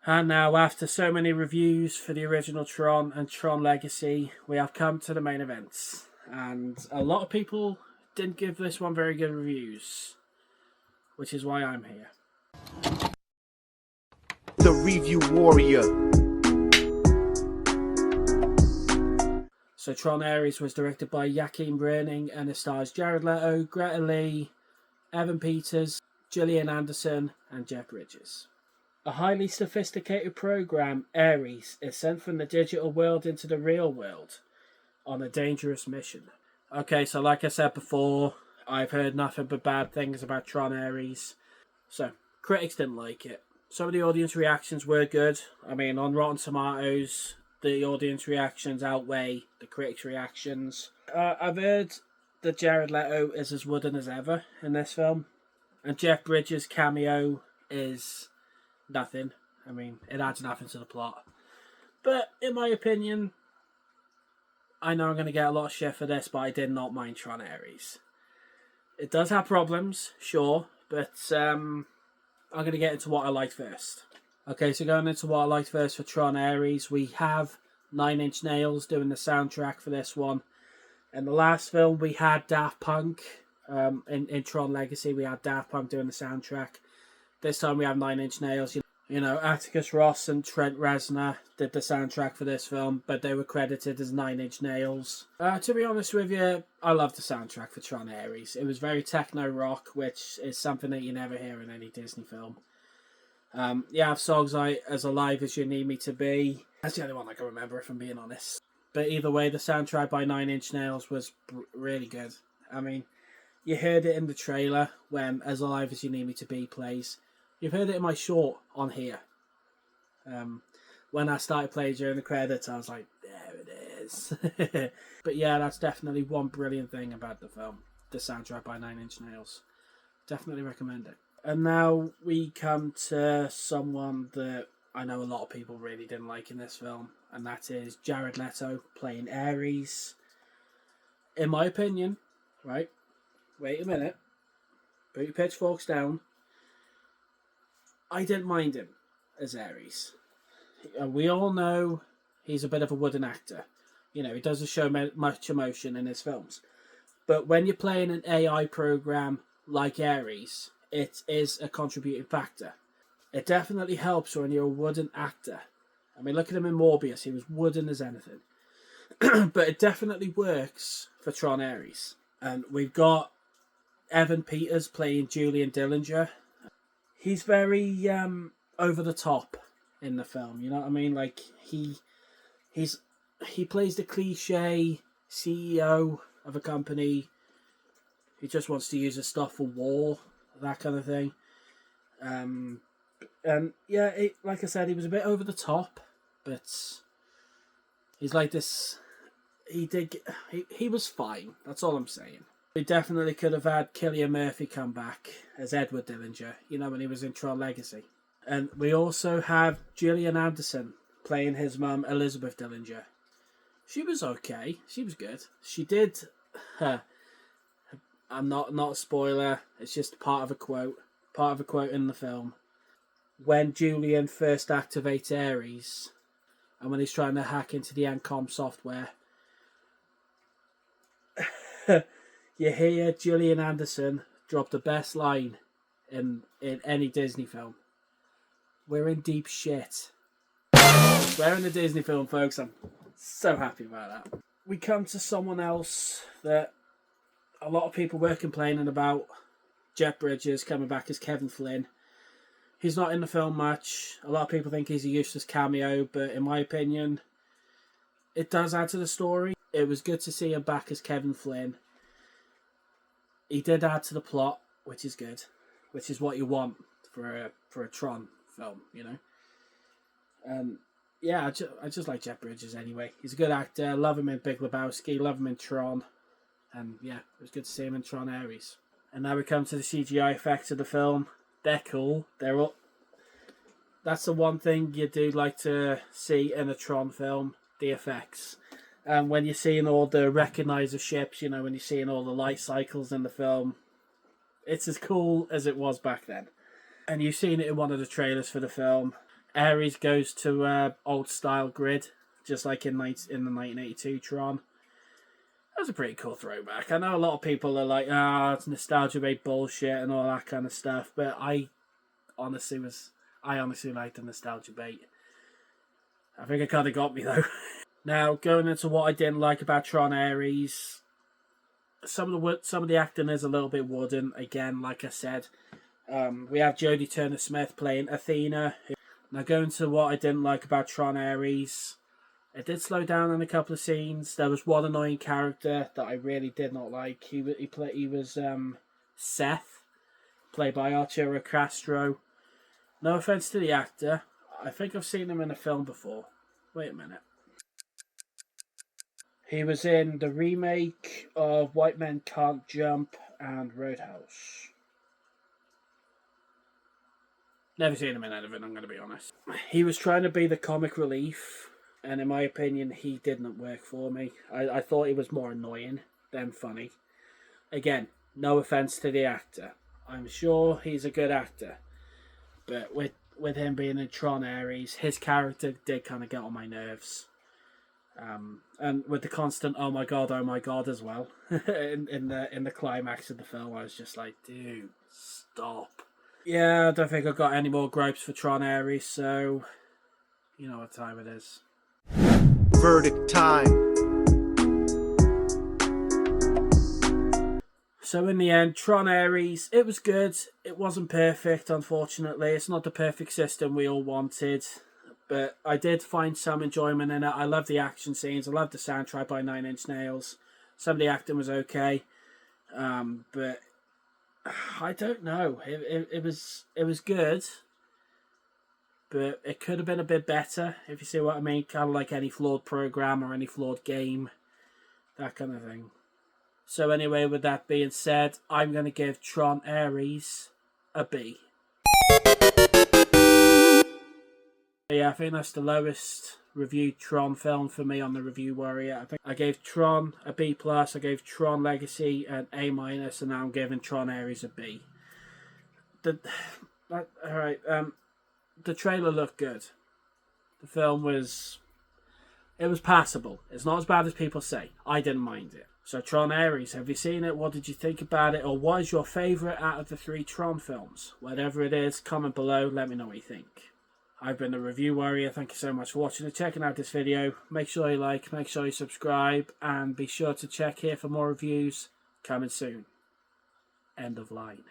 And now, after so many reviews for the original Tron and Tron Legacy, we have come to the main events. And a lot of people didn't give this one very good reviews, which is why I'm here. The Review Warrior. So Tron Ares was directed by Joachim Ronning and it stars Jared Leto, Greta Lee, Evan Peters, Gillian Anderson and Jeff Bridges. A highly sophisticated program, Ares, is sent from the digital world into the real world on a dangerous mission. Okay, so like I said before, I've heard nothing but bad things about Tron Ares. So, critics didn't like it. Some of the audience reactions were good. I mean, on Rotten Tomatoes, the audience reactions outweigh the critics' reactions. I've heard that Jared Leto is as wooden as ever in this film. And Jeff Bridges' cameo is nothing. I mean, it adds nothing to the plot. But, in my opinion, I know I'm going to get a lot of shit for this, but I did not mind Tron Ares. It does have problems, sure, but I'm going to get into what I liked first. Okay, so going into what I liked first for Tron Ares, we have Nine Inch Nails doing the soundtrack for this one. In the last film, we had Daft Punk. In Tron Legacy, we had Daft Punk doing the soundtrack. This time we have Nine Inch Nails. You know, Atticus Ross and Trent Reznor did the soundtrack for this film, but they were credited as Nine Inch Nails. To be honest with you, I love the soundtrack for Tron Ares. It was very techno rock, which is something that you never hear in any Disney film. You have songs like As Alive As You Need Me To Be. That's the only one I can remember, if I'm being honest. But either way, the soundtrack by Nine Inch Nails was really good. I mean, you heard it in the trailer when As Alive As You Need Me To Be plays. You've heard it in my short on here. When I started playing during the credits, I was like, there it is. But yeah, that's definitely one brilliant thing about the film. The soundtrack by Nine Inch Nails. Definitely recommend it. And now we come to someone that I know a lot of people really didn't like in this film. And that is Jared Leto playing Ares. In my opinion, right? Wait a minute. Put your pitchforks down. I didn't mind him as Ares. We all know he's a bit of a wooden actor. You know, he doesn't show much emotion in his films. But when you're playing an AI program like Ares, it is a contributing factor. It definitely helps when you're a wooden actor. I mean, look at him in Morbius. He was wooden as anything. But it definitely works for Tron Ares. And we've got Evan Peters playing Julian Dillinger. He's very over the top in the film, you know what I mean? Like he plays the cliche CEO of a company who just wants to use his stuff for war, that kind of thing. And yeah, like I said, he was a bit over the top, but he's like this. He was fine. That's all I'm saying. We definitely could have had Cillian Murphy come back as Edward Dillinger, you know, when he was in Tron Legacy. And we also have Gillian Anderson playing his mum, Elizabeth Dillinger. She was okay. She was good. She did... I'm not a spoiler. It's just part of a quote. Part of a quote in the film. When Julian first activates Ares, and when he's trying to hack into the Encom software... You hear Gillian Anderson drop the best line in any Disney film. We're in deep shit. We're in a Disney film, folks. I'm so happy about that. We come to someone else that a lot of people were complaining about. Jeff Bridges coming back as Kevin Flynn. He's not in the film much. A lot of people think he's a useless cameo, but in my opinion, it does add to the story. It was good to see him back as Kevin Flynn. He did add to the plot, which is good, which is what you want for a Tron film, you know. And yeah, I just like Jeff Bridges anyway. He's a good actor. Love him in Big Lebowski. Love him in Tron. And yeah, it was good to see him in Tron Ares. And now we come to the CGI effects of the film. They're cool. They're all... That's the one thing you do like to see in a Tron film, the effects. And when you're seeing all the recognizer ships, you know, when you're seeing all the light cycles in the film, it's as cool as it was back then. And you've seen it in one of the trailers for the film. Ares goes to old style grid, just like in the 1982 Tron. That was a pretty cool throwback. I know a lot of people are like, it's nostalgia bait bullshit and all that kind of stuff, but I honestly liked the nostalgia bait. I think it kind of got me though. Now, going into what I didn't like about Tron Ares, some of the acting is a little bit wooden. Again, like I said, we have Jodie Turner-Smith playing Athena. Now, going to what I didn't like about Tron Ares, it did slow down in a couple of scenes. There was one annoying character that I really did not like. He was Seth, played by Arturo Castro. No offense to the actor, I think I've seen him in a film before. Wait a minute. He was in the remake of White Men Can't Jump and Roadhouse. Never seen him in anything, I'm going to be honest. He was trying to be the comic relief, and in my opinion, he didn't work for me. I thought he was more annoying than funny. Again, no offense to the actor. I'm sure he's a good actor. But with him being in Tron Ares, his character did kind of get on my nerves. And with the constant oh my god as well in the climax of the film, I was just like, dude, stop. Yeah, I don't think I've got any more gripes for Tron Ares, so you know what time it is. Verdict time. So in the end, Tron Ares, it was good. It wasn't perfect, unfortunately. It's not the perfect system we all wanted. But I did find some enjoyment in it. I love the action scenes. I love the soundtrack by Nine Inch Nails. Some of the acting was okay. But I don't know. It was good. But it could have been a bit better, if you see what I mean. Kind of like any flawed program or any flawed game. That kind of thing. So anyway, with that being said, I'm going to give Tron Ares a B. Yeah, I think that's the lowest reviewed Tron film for me on the Review Warrior. I think I gave Tron a B+, I gave Tron Legacy an A-, and now I'm giving Tron Ares a B. Alright, the trailer looked good. The film was passable. It's not as bad as people say. I didn't mind it. So Tron Ares, have you seen it? What did you think about it? Or what is your favourite out of the 3 Tron films? Whatever it is, comment below, let me know what you think. I've been the Review Warrior. Thank you so much for watching and checking out this video. Make sure you like, make sure you subscribe, and be sure to check here for more reviews coming soon. End of line.